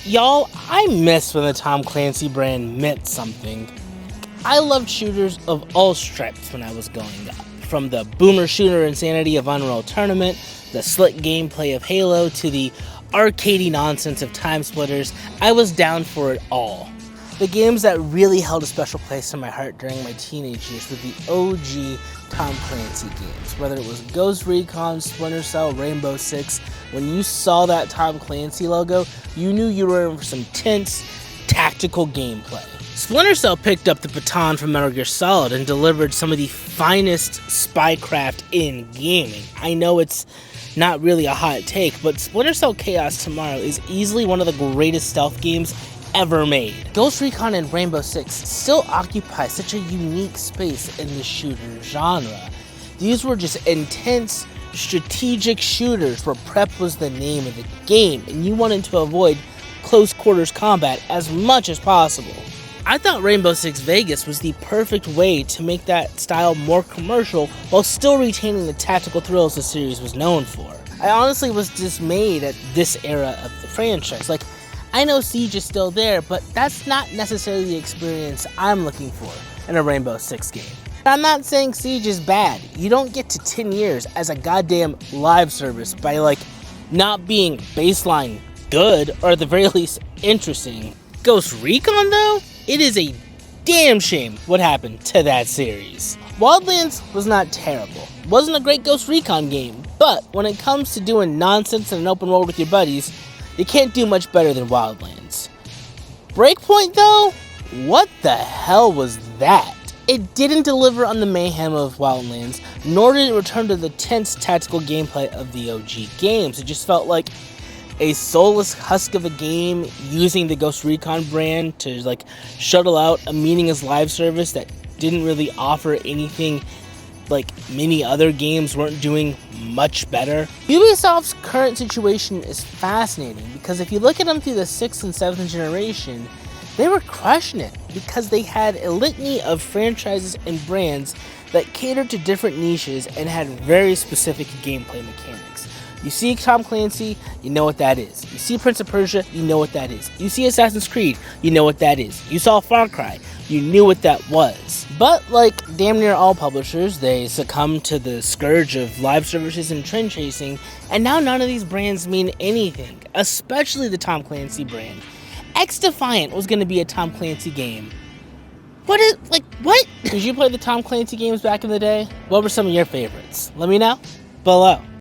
Y'all, I miss when the Tom Clancy brand meant something. I loved shooters of all stripes when I was growing up. From the boomer shooter insanity of Unreal Tournament, the slick gameplay of Halo, to the arcadey nonsense of Time Splitters, I was down for it all. The games that really held a special place in my heart during my teenage years were the OG Tom Clancy games. Whether it was Ghost Recon, Splinter Cell, Rainbow Six, when you saw that Tom Clancy logo, you knew you were in for some tense, tactical gameplay. Splinter Cell picked up the baton from Metal Gear Solid and delivered some of the finest spycraft in gaming. I know it's not really a hot take, but Splinter Cell Chaos Tomorrow is easily one of the greatest stealth games ever made. Ghost Recon and Rainbow Six still occupy such a unique space in the shooter genre. These were just intense, strategic shooters where prep was the name of the game, and you wanted to avoid close quarters combat as much as possible. I thought Rainbow Six Vegas was the perfect way to make that style more commercial while still retaining the tactical thrills the series was known for. I honestly was dismayed at this era of the franchise. I know Siege is still there, but that's not necessarily the experience I'm looking for in a Rainbow Six game. I'm not saying Siege is bad. You don't get to 10 years as a goddamn live service by not being baseline good, or at the very least interesting. Ghost Recon though? It is a damn shame what happened to that series. Wildlands was not terrible. Wasn't a great Ghost Recon game, but when it comes to doing nonsense in an open world with your buddies, you can't do much better than Wildlands. Breakpoint though? What the hell was that? It didn't deliver on the mayhem of Wildlands, nor did it return to the tense tactical gameplay of the OG games. It just felt like a soulless husk of a game using the Ghost Recon brand to shuttle out a meaningless live service that didn't really offer anything many other games weren't doing much better. Ubisoft's current situation is fascinating because if you look at them through the 6th and 7th generation, they were crushing it because they had a litany of franchises and brands that catered to different niches and had very specific gameplay mechanics. You see Tom Clancy, you know what that is. You see Prince of Persia, you know what that is. You see Assassin's Creed, you know what that is. You saw Far Cry, you knew what that was. But like damn near all publishers, they succumbed to the scourge of live services and trend chasing, and now none of these brands mean anything, especially the Tom Clancy brand. X-Defiant was going to be a Tom Clancy game. What? Did you play the Tom Clancy games back in the day? What were some of your favorites? Let me know below.